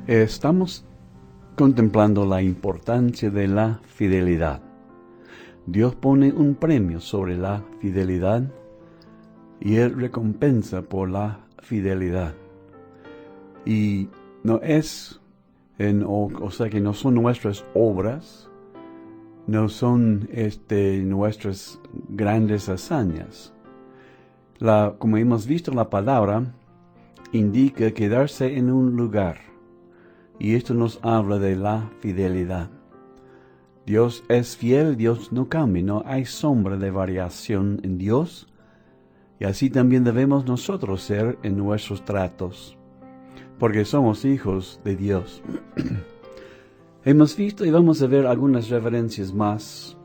Estamos contemplando la importancia de la fidelidad. Dios pone un premio sobre la fidelidad y Él recompensa por la fidelidad. Y no es, o sea que no son nuestras obras, no son nuestras grandes hazañas. Como hemos visto, la palabra indica quedarse en un lugar. Y esto nos habla de la fidelidad. Dios es fiel, Dios no cambia, no hay sombra de variación en Dios. Y así también debemos nosotros ser en nuestros tratos, porque somos hijos de Dios. Hemos visto y vamos a ver algunas referencias más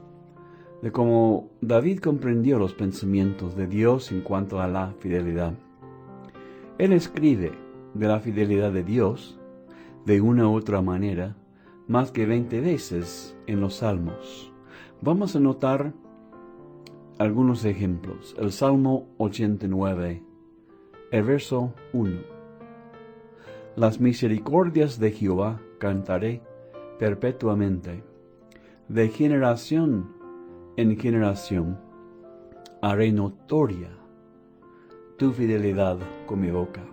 de cómo David comprendió los pensamientos de Dios en cuanto a la fidelidad. Él escribe de la fidelidad de Dios de una u otra manera, más que 20 veces en los Salmos. Vamos a notar algunos ejemplos. El Salmo 89, el verso 1. Las misericordias de Jehová cantaré perpetuamente. De generación en generación haré notoria tu fidelidad con mi boca.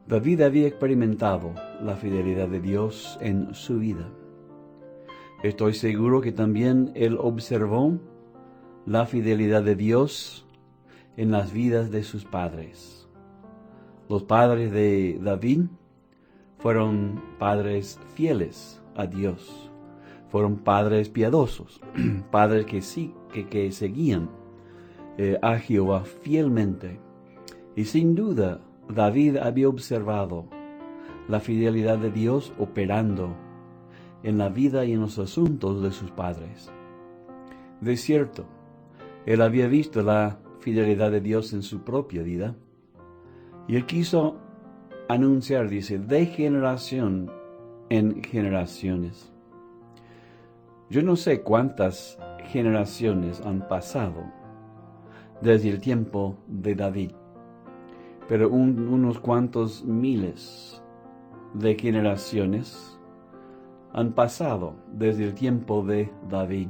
David había experimentado la fidelidad de Dios en su vida. Estoy seguro que también él observó la fidelidad de Dios en las vidas de sus padres. Los padres de David fueron padres fieles a Dios. Fueron padres piadosos, padres que seguían a Jehová fielmente. Y sin duda, David había observado la fidelidad de Dios operando en la vida y en los asuntos de sus padres. De cierto, él había visto la fidelidad de Dios en su propia vida, y él quiso anunciar, dice, de generación en generaciones. Yo no sé cuántas generaciones han pasado desde el tiempo de David, pero unos cuantos miles de generaciones han pasado desde el tiempo de David.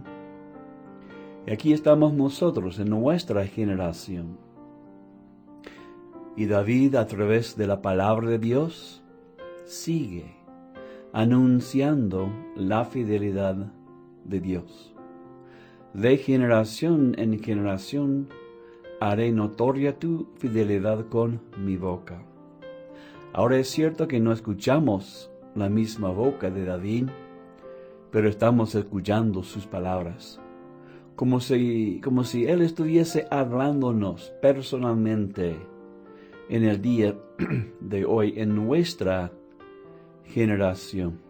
Y aquí estamos nosotros en nuestra generación. Y David, a través de la palabra de Dios, sigue anunciando la fidelidad de Dios. De generación en generación haré notoria tu fidelidad con mi boca. Ahora es cierto que no escuchamos la misma boca de David, pero estamos escuchando sus palabras. Como si él estuviese hablándonos personalmente en el día de hoy, en nuestra generación.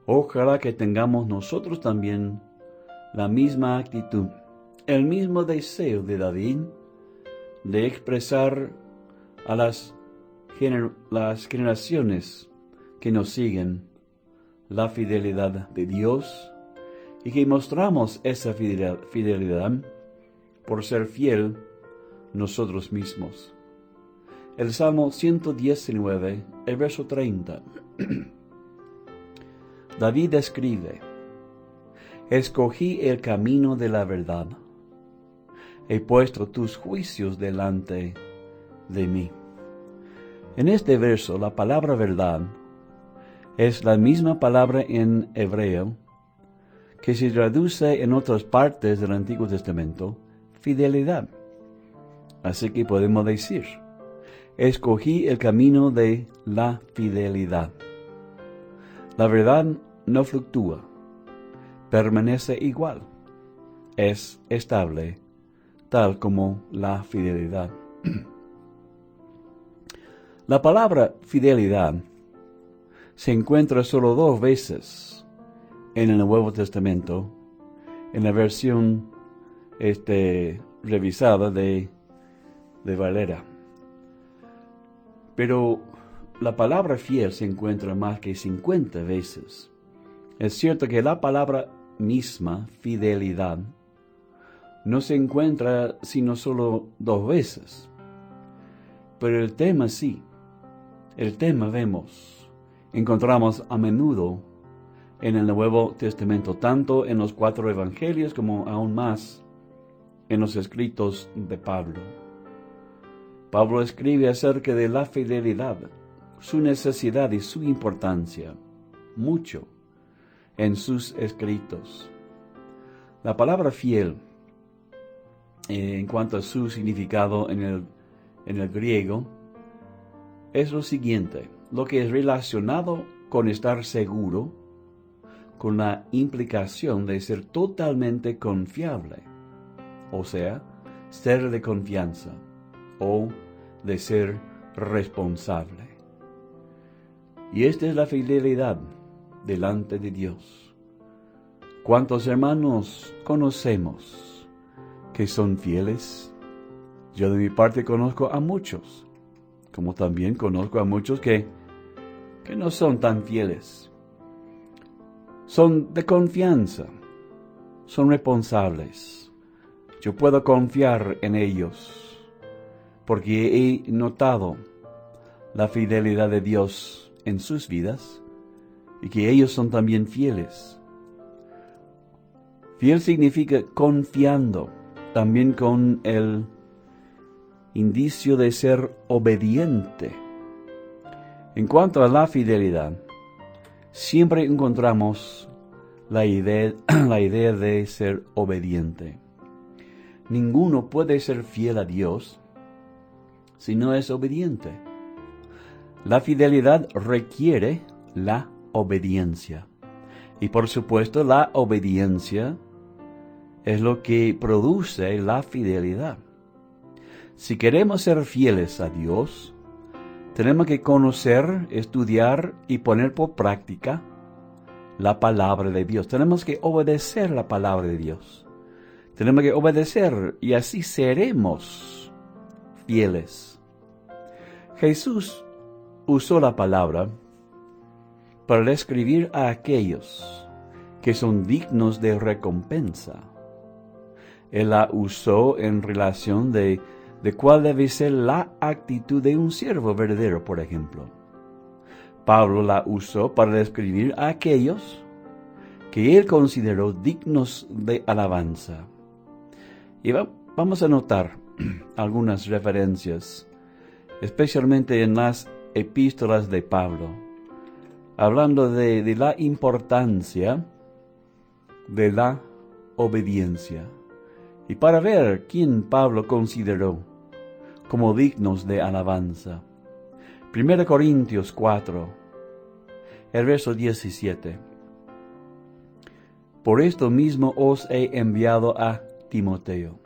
Ojalá que tengamos nosotros también la misma actitud, el mismo deseo de David de expresar a las generaciones que nos siguen la fidelidad de Dios, y que mostramos esa fidelidad por ser fiel nosotros mismos. El Salmo 119, el verso 30. David escribe: escogí el camino de la verdad. He puesto tus juicios delante de mí. En este verso, la palabra verdad es la misma palabra en hebreo que se traduce en otras partes del Antiguo Testamento, fidelidad. Así que podemos decir, escogí el camino de la fidelidad. La verdad no fluctúa, permanece igual, es estable, tal como la fidelidad. La palabra fidelidad se encuentra solo 2 veces en el Nuevo Testamento, en la versión revisada de Valera. Pero la palabra fiel se encuentra más que 50 veces. Es cierto que la palabra misma, fidelidad, no se encuentra sino solo 2 veces. Pero el tema sí. El tema encontramos a menudo en el Nuevo Testamento, tanto en los 4 evangelios como aún más en los escritos de Pablo. Pablo escribe acerca de la fidelidad, su necesidad y su importancia, mucho en sus escritos. La palabra fiel, en cuanto a su significado en el griego, es lo siguiente: lo que es relacionado con estar seguro, con la implicación de ser totalmente confiable, o sea, ser de confianza o de ser responsable. Y esta es la fidelidad delante de Dios. ¿Cuántos hermanos conocemos que son fieles? Yo de mi parte conozco a muchos, como también conozco a muchos que no son tan fieles. Son de confianza, son responsables. Yo puedo confiar en ellos, porque he notado la fidelidad de Dios en sus vidas y que ellos son también fieles. Fiel significa confiando, también con el indicio de ser obediente. En cuanto a la fidelidad, siempre encontramos la idea de ser obediente. Ninguno puede ser fiel a Dios si no es obediente. La fidelidad requiere la obediencia. Y por supuesto, la obediencia es lo que produce la fidelidad. Si queremos ser fieles a Dios, tenemos que conocer, estudiar y poner por práctica la palabra de Dios. Tenemos que obedecer la palabra de Dios. Tenemos que obedecer y así seremos fieles. Jesús usó la palabra para describir a aquellos que son dignos de recompensa. Él la usó en relación de cuál debe ser la actitud de un siervo verdadero, por ejemplo. Pablo la usó para describir a aquellos que él consideró dignos de alabanza. Y vamos a notar algunas referencias, especialmente en las epístolas de Pablo, hablando de la importancia de la obediencia. Y para ver quién Pablo consideró como dignos de alabanza. 1 Corintios 4, el verso 17. Por esto mismo os he enviado a Timoteo,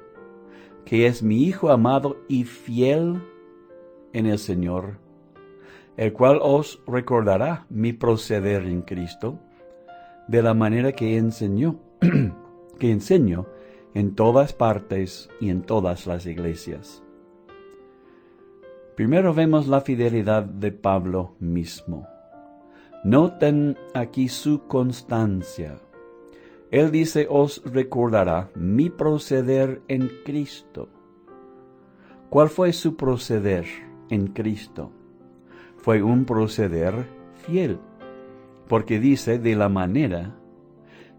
que es mi hijo amado y fiel en el Señor, el cual os recordará mi proceder en Cristo, de la manera que enseño en todas partes y en todas las iglesias. Primero vemos la fidelidad de Pablo mismo. Noten aquí su constancia. Él dice, os recordará mi proceder en Cristo. ¿Cuál fue su proceder en Cristo? Fue un proceder fiel, porque dice de la manera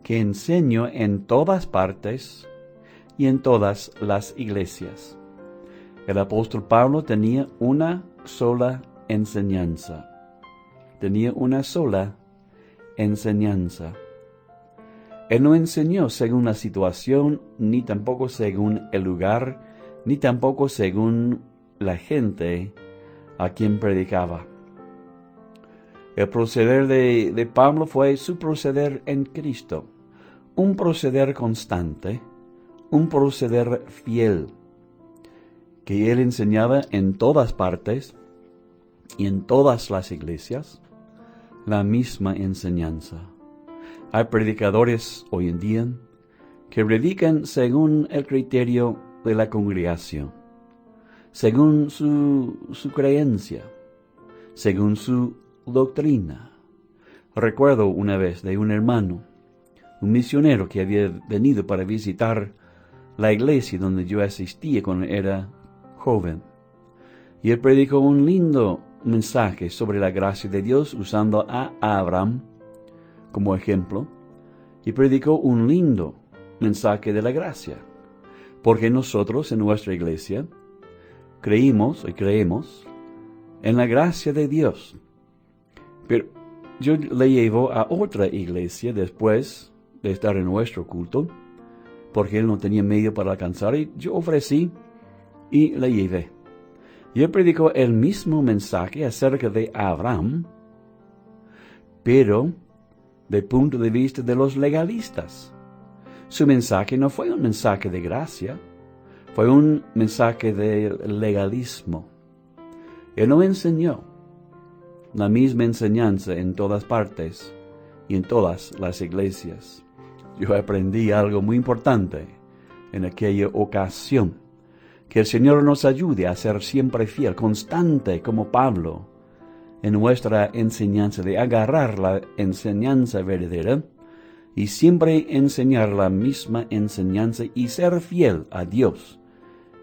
que enseño en todas partes y en todas las iglesias. El apóstol Pablo tenía una sola enseñanza. Tenía una sola enseñanza. Él no enseñó según la situación, ni tampoco según el lugar, ni tampoco según la gente a quien predicaba. El proceder de Pablo fue su proceder en Cristo, un proceder constante, un proceder fiel, que él enseñaba en todas partes y en todas las iglesias, la misma enseñanza. Hay predicadores hoy en día que predican según el criterio de la congregación, según su creencia, según su doctrina. Recuerdo una vez de un hermano, un misionero que había venido para visitar la iglesia donde yo asistía cuando era joven. Y él predicó un lindo mensaje sobre la gracia de Dios usando a Abraham como ejemplo y predicó un lindo mensaje de la gracia, porque nosotros en nuestra iglesia creemos en la gracia de Dios. Pero yo le llevo a otra iglesia después de estar en nuestro culto, porque él no tenía medio para alcanzar, y yo ofrecí y le llevé. Y él predicó el mismo mensaje acerca de Abraham, pero del punto de vista de los legalistas. Su mensaje no fue un mensaje de gracia, fue un mensaje de legalismo. Él no enseñó la misma enseñanza en todas partes y en todas las iglesias. Yo aprendí algo muy importante en aquella ocasión. Que el Señor nos ayude a ser siempre fiel, constante como Pablo, en nuestra enseñanza, de agarrar la enseñanza verdadera y siempre enseñar la misma enseñanza y ser fiel a Dios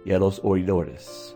y a los oidores.